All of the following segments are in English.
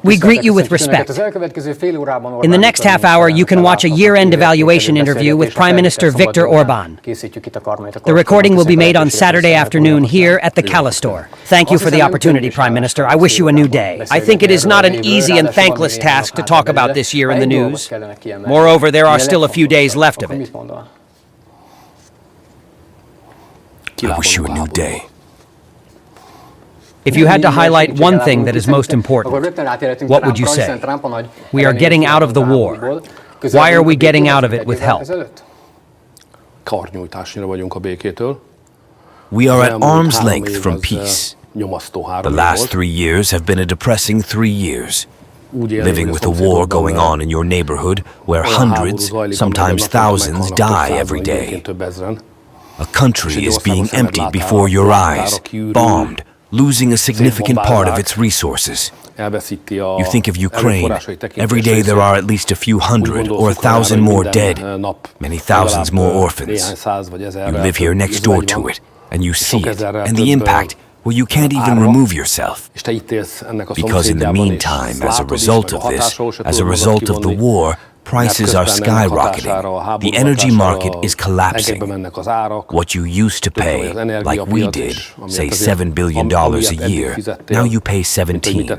We greet you with respect. In the next half hour, you can watch a year-end evaluation interview with Prime Minister Viktor Orbán. The recording will be made on Saturday afternoon here at the Cala store. Thank you for the opportunity, Prime Minister. I wish you a new day. I think it is not an easy and thankless task to talk about this year in the news. Moreover, there are still a few days left of it. I wish you a new day. If you had to highlight one thing that is most important, what would you say? We are getting out of the war. Why are we getting out of it with help? We are at arm's length from peace. The last 3 years have been a depressing 3 years. Living with a war going on in your neighborhood where hundreds, sometimes thousands, die every day. A country is being emptied before your eyes, bombed, losing a significant part of its resources. You think of Ukraine, every day there are at least a few hundred or 1,000 more dead, many thousands more orphans. You live here next door to it, and you see it, and the impact, well, you can't even remove yourself. Because in the meantime, as a result of this, as a result of the war, prices are skyrocketing. The energy market is collapsing. What you used to pay, like we did, say $7 billion a year, now you pay 17.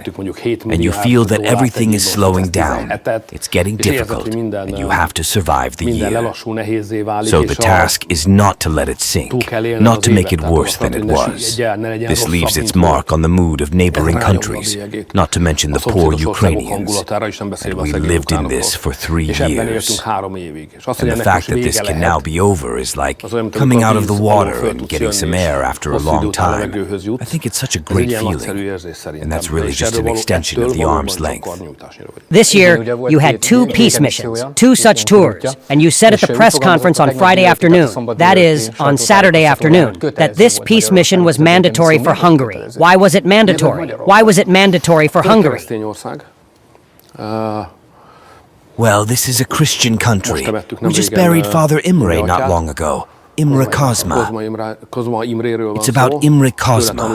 And you feel that everything is slowing down. It's getting difficult, and you have to survive the year. So the task is not to let it sink, not to make it worse than it was. This leaves its mark on the mood of neighboring countries, not to mention the poor Ukrainians. And we lived in this for 3 years. And the fact that this can now be over is like coming out of the water and getting some air after a long time. I think it's such a great feeling, and that's really just an extension of the arm's length. This year, you had 2 peace missions, 2 such tours, and you said at the press conference on Friday afternoon, that is, on Saturday afternoon, that this peace mission was mandatory for Hungary. Why was it mandatory? Why was it mandatory for Hungary? Well, this is a Christian country. We just buried Father Imre not long ago. Imre Kozma. It's about Imre Kozma.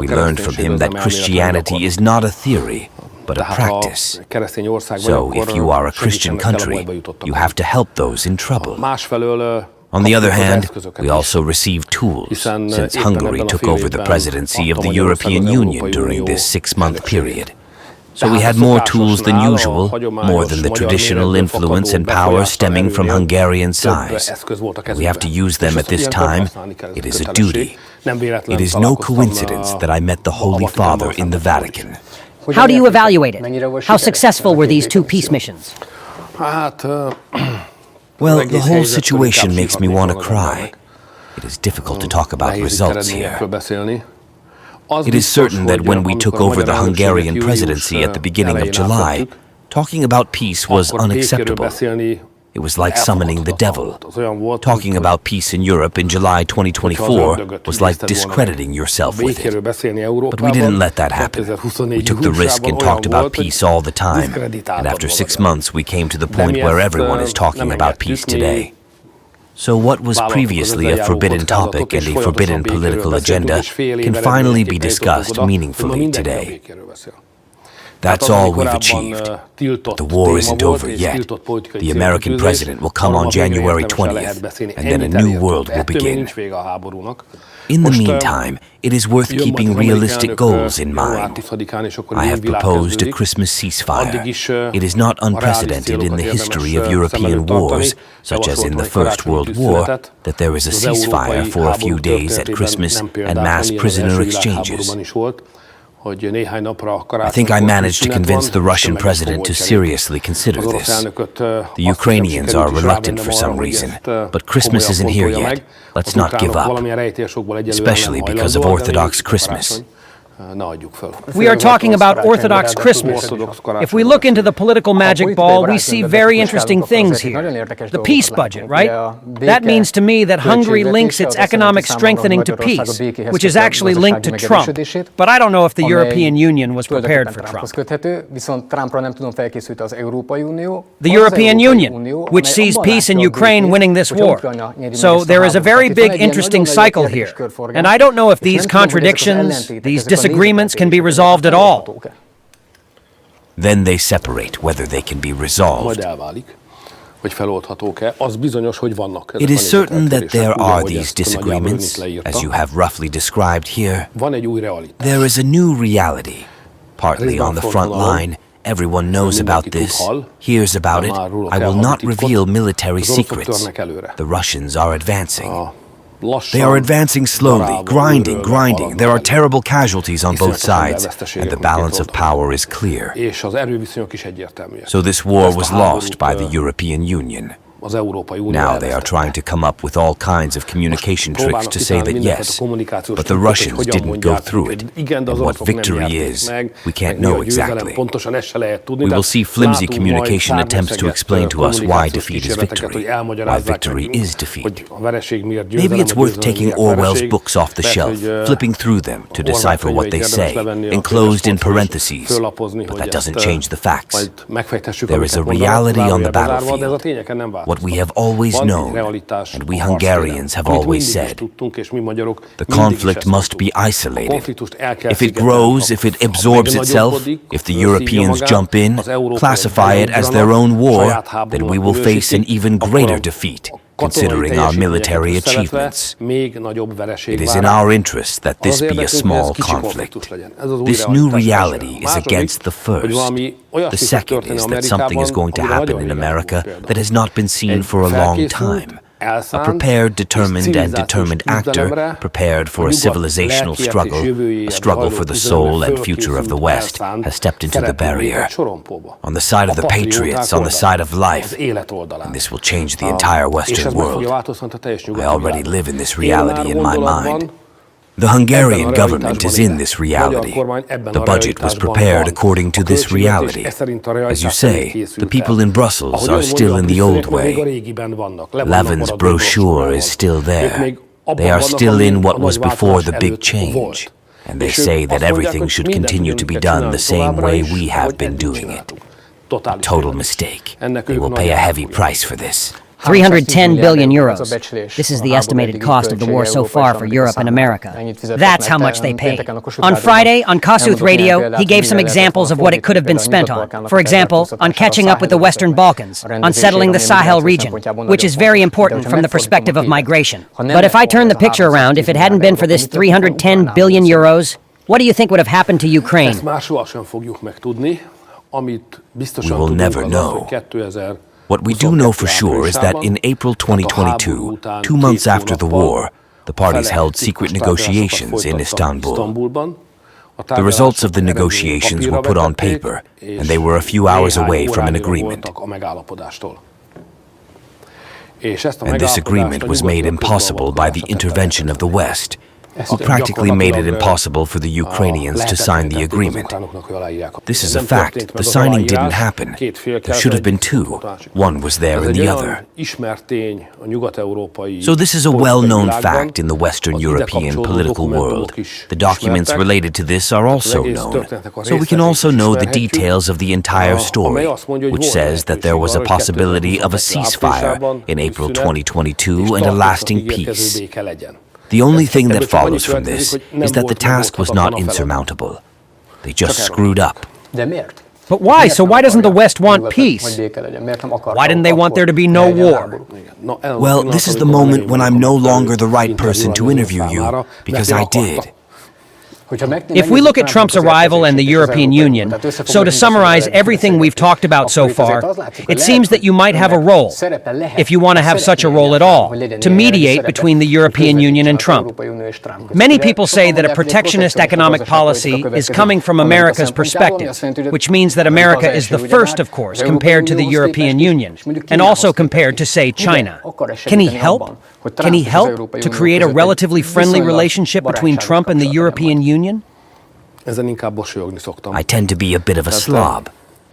We learned from him that Christianity is not a theory, but a practice. So, if you are a Christian country, you have to help those in trouble. On the other hand, we also received tools, since Hungary took over the presidency of the European Union during this 6-month period. So we had more tools than usual, more than the traditional influence and power stemming from Hungarian size. We have to use them at this time. It is a duty. It is no coincidence that I met the Holy Father in the Vatican. How do you evaluate it? How successful were these 2 peace missions? Well, the whole situation makes me want to cry. It is difficult to talk about results here. It is certain that when we took over the Hungarian presidency at the beginning of July, talking about peace was unacceptable. It was like summoning the devil. Talking about peace in Europe in July 2024 was like discrediting yourself with it. But we didn't let that happen. We took the risk and talked about peace all the time. And after 6 months, we came to the point where everyone is talking about peace today. So what was previously a forbidden topic and a forbidden political agenda can finally be discussed meaningfully today. That's all we've achieved. But the war isn't over yet. The American president will come on January 20th, and then a new world will begin. In the meantime, it is worth keeping realistic goals in mind. I have proposed a Christmas ceasefire. It is not unprecedented in the history of European wars, such as in the First World War, that there is a ceasefire for a few days at Christmas and mass prisoner exchanges. I think I managed to convince the Russian president to seriously consider this. The Ukrainians are reluctant for some reason, but Christmas isn't here yet. Let's not give up, especially because of Orthodox Christmas. We are talking about Orthodox Christmas. If we look into the political magic ball, we see very interesting things here. The peace budget, right? That means to me that Hungary links its economic strengthening to peace, which is actually linked to Trump. But I don't know if the European Union was prepared for Trump. The European Union, which sees peace in Ukraine winning this war. So there is a very big, interesting cycle here. And I don't know if these contradictions, these disagreements can be resolved at all. Then they separate whether they can be resolved. It is certain that there are these disagreements, as you have roughly described here. There is a new reality, partly on the front line. Everyone knows about this, hears about it. I will not reveal military secrets. The Russians are advancing. They are advancing slowly, grinding. There are terrible casualties on both sides, and the balance of power is clear. So this war was lost by the European Union. Now they are trying to come up with all kinds of communication tricks to say that yes, but the Russians didn't go through it. And what victory is, we can't know exactly. We will see flimsy communication attempts to explain to us why defeat is victory, why victory is defeat. Maybe it's worth taking Orwell's books off the shelf, flipping through them to decipher what they say, enclosed in parentheses, but that doesn't change the facts. There is a reality on the battlefield. What we have always known, and we Hungarians have always said, the conflict must be isolated. If it grows, if it absorbs itself, if the Europeans jump in, classify it as their own war, then we will face an even greater defeat, considering our military achievements. It is in our interest that this be a small conflict. This new reality is against the first. The second is that something is going to happen in America that has not been seen for a long time. A prepared, determined actor, prepared for a civilizational struggle, a struggle for the soul and future of the West, has stepped into the barrier. On the side of the patriots, on the side of life, and this will change the entire Western world. I already live in this reality in my mind. The Hungarian government is in this reality. The budget was prepared according to this reality. As you say, the people in Brussels are still in the old way. Levin's brochure is still there. They are still in what was before the big change. And they say that everything should continue to be done the same way we have been doing it. A total mistake. They will pay a heavy price for this. 310 billion euros. This is the estimated cost of the war so far for Europe and America. That's how much they paid. On Friday, on Kossuth Radio, he gave some examples of what it could have been spent on. For example, on catching up with the Western Balkans, on settling the Sahel region, which is very important from the perspective of migration. But if I turn the picture around, if it hadn't been for this 310 billion euros, what do you think would have happened to Ukraine? We will never know. What we do know for sure is that in April 2022, 2 months after the war, the parties held secret negotiations in Istanbul. The results of the negotiations were put on paper, and they were a few hours away from an agreement. And this agreement was made impossible by the intervention of the West, who practically made it impossible for the Ukrainians to sign the agreement. This is a fact. The signing didn't happen. There should have been two. One was there in the other. So this is a well-known fact in the Western European political world. The documents related to this are also known. So we can also know the details of the entire story, which says that there was a possibility of a ceasefire in April 2022 and a lasting peace. The only thing that follows from this is that the task was not insurmountable. They just screwed up. But why? So why doesn't the West want peace? Why didn't they want there to be no war? Well, this is the moment when I'm no longer the right person to interview you, because I did. If we look at Trump's arrival and the European Union, so to summarize everything we've talked about so far, it seems that you might have a role, if you want to have such a role at all, to mediate between the European Union and Trump. Many people say that a protectionist economic policy is coming from America's perspective, which means that America is the first, of course, compared to the European Union, and also compared to, say, China. Can he help? Can he help to create a relatively friendly relationship between Trump and the European Union? I tend to be a bit of a slob,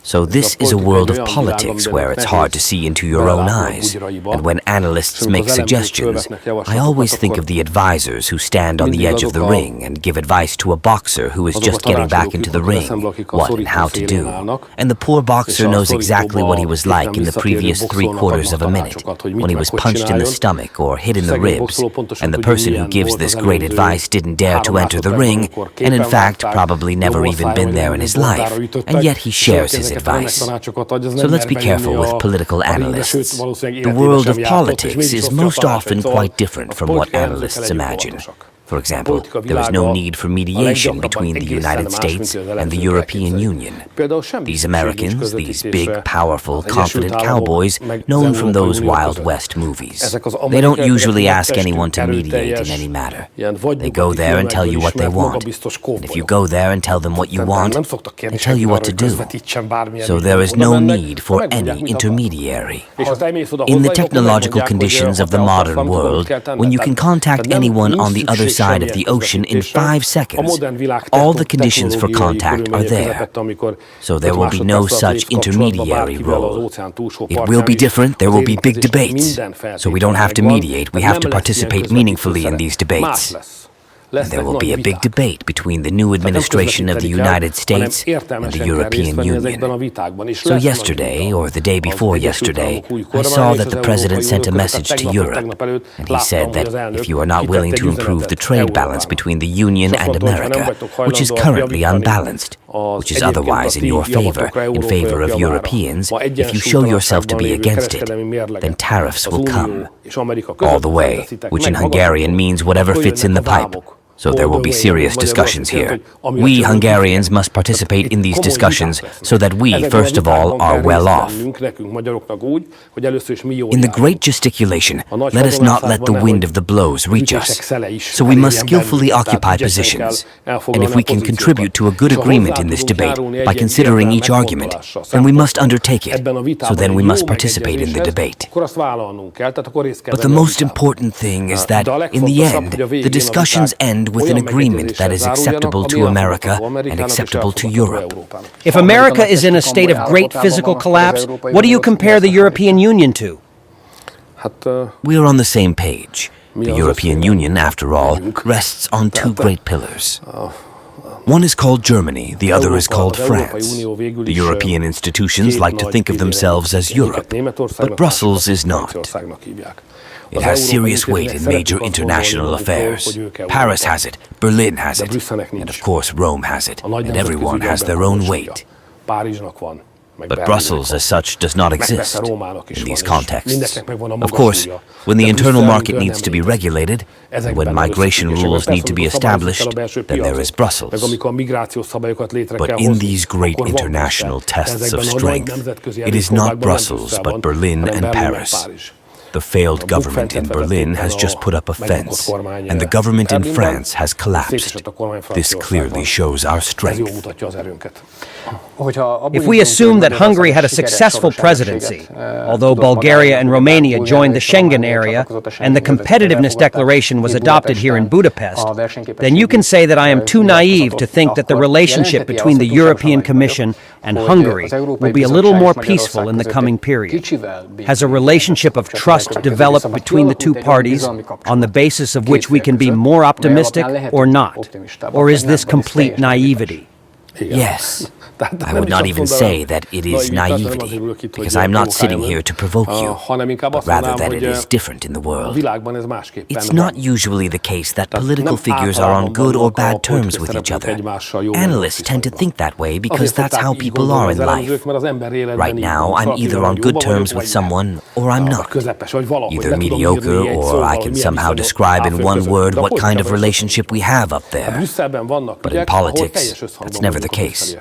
So this is a world of politics where it's hard to see into your own eyes, and when analysts make suggestions, I always think of the advisors who stand on the edge of the ring and give advice to a boxer who is just getting back into the ring, what and how to do. And the poor boxer knows exactly what he was like in the previous 3/4 of a minute, when he was punched in the stomach or hit in the ribs, and the person who gives this great advice didn't dare to enter the ring, and in fact probably never even been there in his life, and yet he shares his advice. So let's be careful with political analysts. The world of politics is most often quite different from what analysts imagine. For example, there is no need for mediation between the United States and the European Union. These Americans, these big, powerful, confident cowboys, known from those Wild West movies, they don't usually ask anyone to mediate in any matter. They go there and tell you what they want. And if you go there and tell them what you want, they tell you what to do. So there is no need for any intermediary. In the technological conditions of the modern world, when you can contact anyone on the other side of the ocean in 5 seconds, all the conditions for contact are there. So there will be no such intermediary role. It will be different, there will be big debates. So we don't have to mediate, we have to participate meaningfully in these debates. And there will be a big debate between the new administration of the United States and the European Union. So yesterday, or the day before yesterday, I saw that the President sent a message to Europe, and he said that if you are not willing to improve the trade balance between the Union and America, which is currently unbalanced, which is otherwise in your favor of Europeans, if you show yourself to be against it, then tariffs will come. All the way, which in Hungarian means whatever fits in the pipe. So there will be serious discussions here. We Hungarians must participate in these discussions so that we, first of all, are well off. In the great gesticulation, let us not let the wind of the blows reach us. So we must skillfully occupy positions. And if we can contribute to a good agreement in this debate by considering each argument, then we must undertake it. So then we must participate in the debate. But the most important thing is that, in the end, the discussions end with an agreement that is acceptable to America and acceptable to Europe. If America is in a state of great physical collapse, what do you compare the European Union to? We are on the same page. The European Union, after all, rests on two great pillars. One is called Germany, the other is called France. The European institutions like to think of themselves as Europe, but Brussels is not. It has serious weight in major international affairs. Paris has it, Berlin has it, and of course Rome has it, and everyone has their own weight. But Brussels as such does not exist in these contexts. Of course, when the internal market needs to be regulated, and when migration rules need to be established, then there is Brussels. But in these great international tests of strength, it is not Brussels but Berlin and Paris. The failed government in Berlin has just put up a fence, and the government in France has collapsed. This clearly shows our strength. If we assume that Hungary had a successful presidency, although Bulgaria and Romania joined the Schengen area and the competitiveness declaration was adopted here in Budapest, then you can say that I am too naive to think that the relationship between the European Commission and Hungary will be a little more peaceful in the coming period. Has a relationship of trust developed between the two parties on the basis of which we can be more optimistic or not? Or is this complete naivety? Yes. I would not even say that it is naivety, because I am not sitting here to provoke you, but rather that it is different in the world. It's not usually the case that political figures are on good or bad terms with each other. Analysts tend to think that way because that's how people are in life. Right now, I'm either on good terms with someone or I'm not. Either mediocre or I can somehow describe in one word what kind of relationship we have up there. But in politics, that's never the case.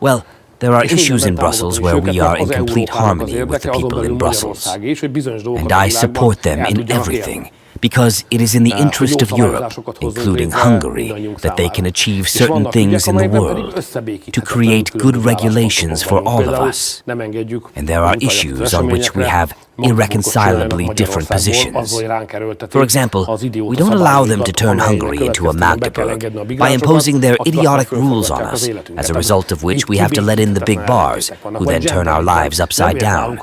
Well, there are issues in Brussels where we are in complete harmony with the people in Brussels. And I support them in everything, because it is in the interest of Europe, including Hungary, that they can achieve certain things in the world, to create good regulations for all of us. And there are issues on which we have irreconcilably different positions. For example, we don't allow them to turn Hungary into a Magdeburg by imposing their idiotic rules on us, as a result of which we have to let in the big bars, who then turn our lives upside down.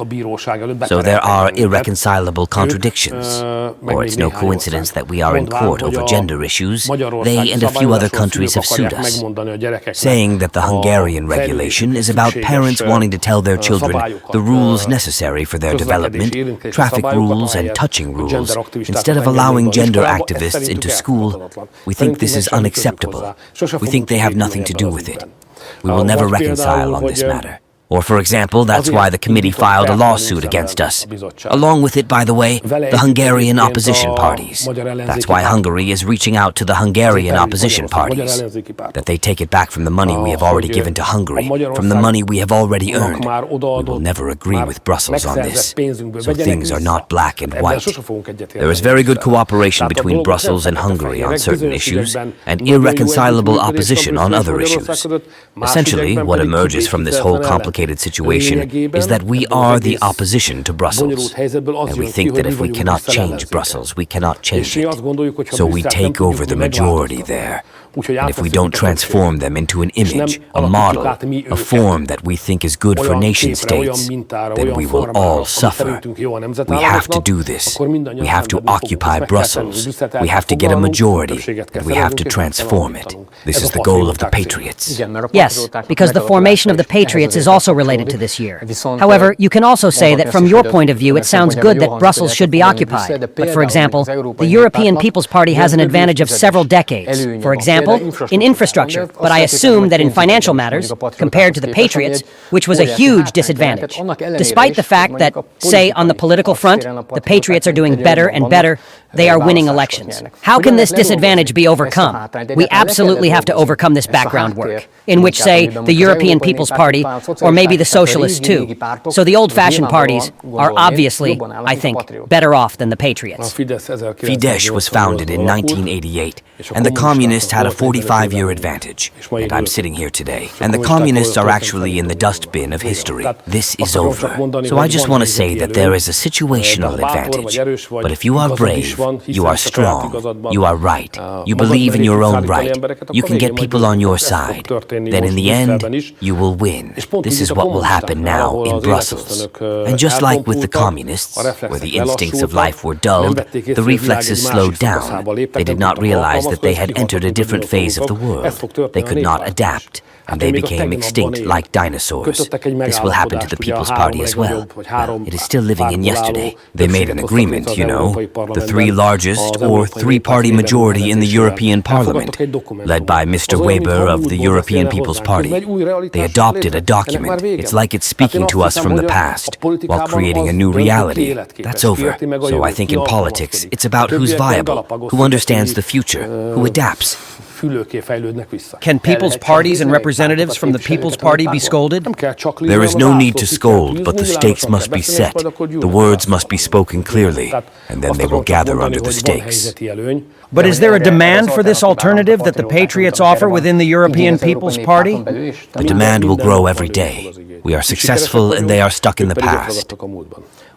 So there are irreconcilable contradictions. Or it's no coincidence that we are in court over gender issues. They and a few other countries have sued us, saying that the Hungarian regulation is about parents wanting to tell their children the rules necessary for their development, traffic rules and touching rules, instead of allowing gender activists into school. We think this is unacceptable. We think they have nothing to do with it. We will never reconcile on this matter. Or, for example, that's why the committee filed a lawsuit against us. Along with it, by the way, the Hungarian opposition parties. That's why Hungary is reaching out to the Hungarian opposition parties, that they take it back from the money we have already given to Hungary, from the money we have already earned. We will never agree with Brussels on this. So things are not black and white. There is very good cooperation between Brussels and Hungary on certain issues, and irreconcilable opposition on other issues. Essentially, what emerges from this whole complicated situation is that we are the opposition to Brussels, and we think that if we cannot change Brussels, we cannot change it. So we take over the majority there. And if we don't transform them into an image, a model, a form that we think is good for nation states, then we will all suffer. We have to do this. We have to occupy Brussels. We have to get a majority, and we have to transform it. This is the goal of the Patriots. Yes, because the formation of the Patriots is also related to this year. However, you can also say that from your point of view, it sounds good that Brussels should be occupied. But for example, the European People's Party has an advantage of several decades. For example, in infrastructure, but I assume that in financial matters, compared to the Patriots, which was a huge disadvantage. Despite the fact that, say, on the political front, the Patriots are doing better and better, they are winning elections. How can this disadvantage be overcome? We absolutely have to overcome this background work, in which, say, the European People's Party, or maybe the Socialists too. So the old-fashioned parties are obviously, I think, better off than the Patriots. Fidesz was founded in 1988, and the Communists had a 45-year advantage. And I'm sitting here today, and the Communists are actually in the dustbin of history. This is over. So I just want to say that there is a situational advantage. But if you are brave, you are strong, you are right, you believe in your own right, you can get people on your side, then in the end, you will win. This is what will happen now in Brussels. And just like with the Communists, where the instincts of life were dulled, the reflexes slowed down. They did not realize that they had entered a different phase of the world. They could not adapt, and they became extinct like dinosaurs. This will happen to the People's Party as well. It is still living in yesterday. They made an agreement, you know, the three largest or three-party majority in the European Parliament, led by Mr. Weber of the European People's Party. They adopted a document. It's like it's speaking to us from the past, while creating a new reality. That's over. So I think in politics, it's about who's viable, who understands the future, who adapts. Can people's parties and representatives from the People's Party be scolded? There is no need to scold, but the stakes must be set. The words must be spoken clearly, and then they will gather under the stakes. But is there a demand for this alternative that the Patriots offer within the European People's Party? The demand will grow every day. We are successful and they are stuck in the past.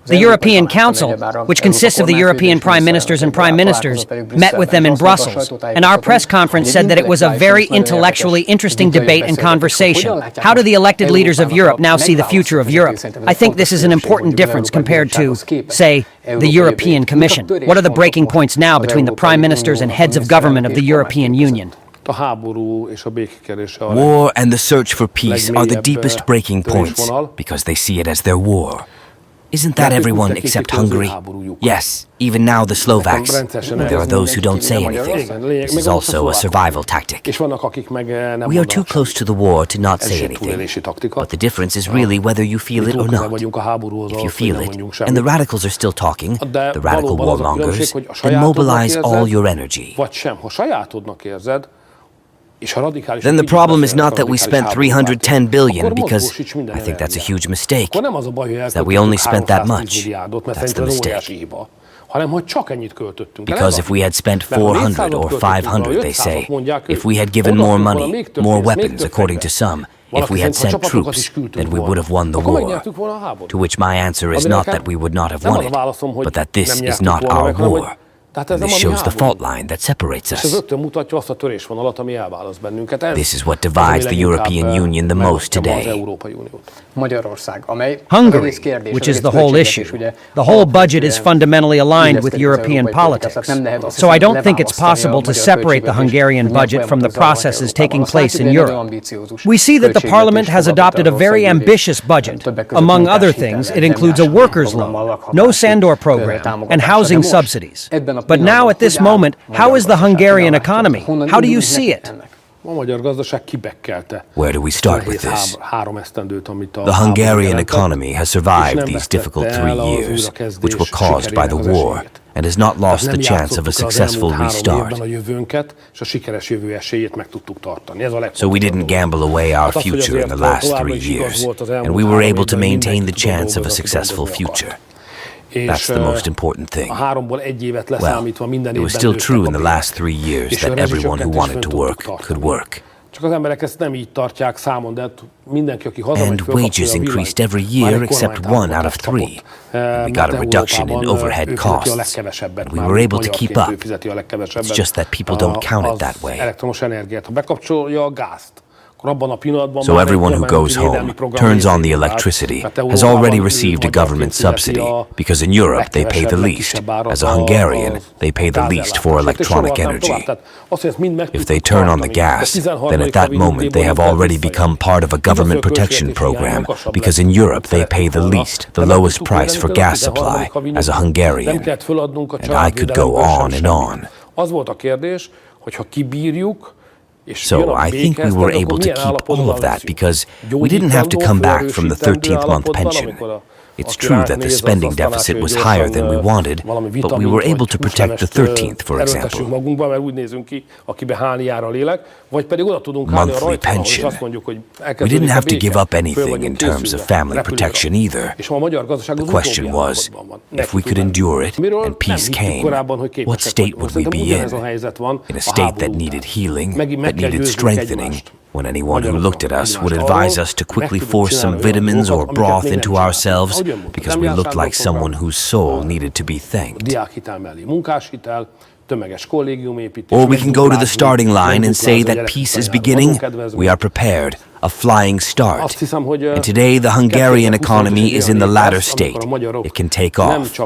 The European Council, which consists of the European prime ministers and prime ministers, met with them in Brussels, and our press conference said that it was a very intellectually interesting debate and conversation. How do the elected leaders of Europe now see the future of Europe? I think this is an important difference compared to, say, the European Commission. What are the breaking points now between the prime ministers and heads of government of the European Union? War and the search for peace are the deepest breaking points because they see it as their war. Isn't that everyone except Hungary? Yes, even now the Slovaks. There are those who don't say anything. This is also a survival tactic. We are too close to the war to not say anything. But the difference is really whether you feel it or not. If you feel it, and the radicals are still talking, the radical warmongers, then mobilize all your energy. Then the problem is not that we spent $310 billion, because I think that's a huge mistake. It's that we only spent that much. That's the mistake. Because if we had spent 400 or 500, they say, if we had given more money, more weapons, according to some, if we had sent troops, then we would have won the war. To which my answer is not that we would not have won it, but that this is not our war. And this shows the fault line that separates us. This is what divides the European Union the most today. Hungary, which is the whole issue. The whole budget is fundamentally aligned with European politics. So I don't think it's possible to separate the Hungarian budget from the processes taking place in Europe. We see that the parliament has adopted a very ambitious budget. Among other things, it includes a workers' loan, no Sandor program, and housing subsidies. But now, at this moment, how is the Hungarian economy? How do you see it? Where do we start with this? The Hungarian economy has survived these difficult 3 years, which were caused by the war, and has not lost the chance of a successful restart. So we didn't gamble away our future in the last 3 years, and we were able to maintain the chance of a successful future. That's the most important thing. Well, it was still true in the last 3 years that everyone who wanted to work could work. And wages increased every year except 1 out of 3. And we got a reduction in overhead costs. And we were able to keep up. It's just that people don't count it that way. So everyone who goes home, turns on the electricity, has already received a government subsidy, because in Europe they pay the least. As a Hungarian, they pay the least for electronic energy. If they turn on the gas, then at that moment they have already become part of a government protection program, because in Europe they pay the least, the lowest price for gas supply, as a Hungarian. And I could go on and on. So I think we were able to keep all of that because we didn't have to come back from the 13th month pension. It's true that the spending deficit was higher than we wanted, but we were able to protect the 13th, for example. Monthly pension. We didn't have to give up anything in terms of family protection either. The question was, if we could endure it and peace came, what state would we be in? In a state that needed healing, that needed strengthening, when anyone who looked at us would advise us to quickly force some vitamins or broth into ourselves because we looked like someone whose soul needed to be thanked. Or we can go to the starting line and say that peace is beginning. We are prepared, a flying start. And today the Hungarian economy is in the latter state. It can take off.